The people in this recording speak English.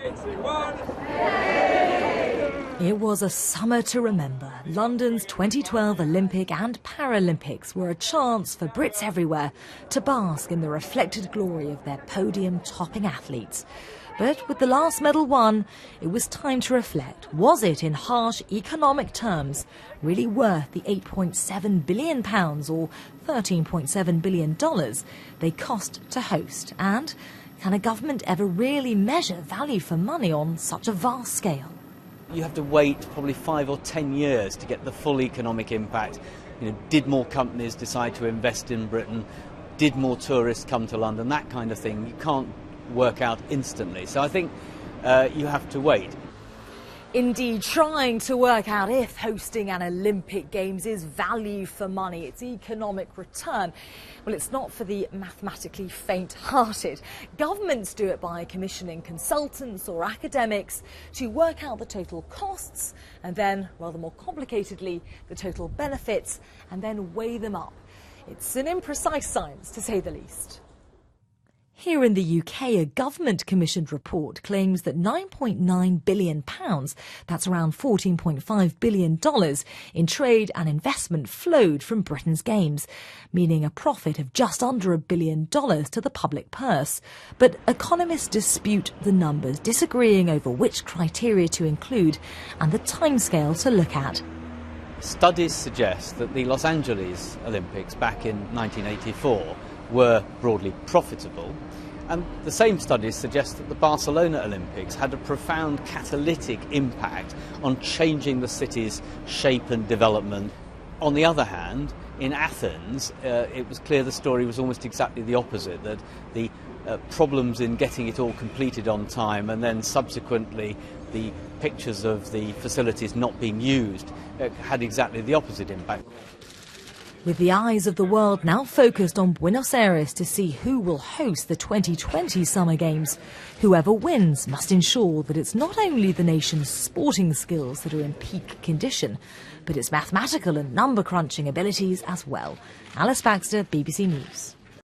3, 2, 1. It was a summer to remember. London's 2012 Olympic and Paralympics were a chance for Brits everywhere to bask in the reflected glory of their podium-topping athletes. But with the last medal won, it was time to reflect. Was it, in harsh economic terms, really worth the £8.7 billion or $13.7 billion they cost to host? And can a government ever really measure value for money on such a vast scale? You have to wait probably 5 or 10 years to get the full economic impact. Did more companies decide to invest in Britain? Did more tourists come to London? That kind of thing. You can't work out instantly. So I think you have to wait. Indeed, trying to work out if hosting an Olympic Games is value for money, its economic return. Well, it's not for the mathematically faint-hearted. Governments do it by commissioning consultants or academics to work out the total costs and then, rather more complicatedly, the total benefits, and then weigh them up. It's an imprecise science, to say the least. Here in the UK, a government-commissioned report claims that £9.9 billion, that's around $14.5 billion, in trade and investment flowed from Britain's games, meaning a profit of just under $1 billion to the public purse. But economists dispute the numbers, disagreeing over which criteria to include and the timescale to look at. Studies suggest that the Los Angeles Olympics back in 1984 were broadly profitable, and the same studies suggest that the Barcelona Olympics had a profound catalytic impact on changing the city's shape and development. On the other hand, in Athens, it was clear the story was almost exactly the opposite, that the problems in getting it all completed on time and then subsequently the pictures of the facilities not being used had exactly the opposite impact. With the eyes of the world now focused on Buenos Aires to see who will host the 2020 Summer Games, whoever wins must ensure that it's not only the nation's sporting skills that are in peak condition, but its mathematical and number-crunching abilities as well. Alice Baxter, BBC News.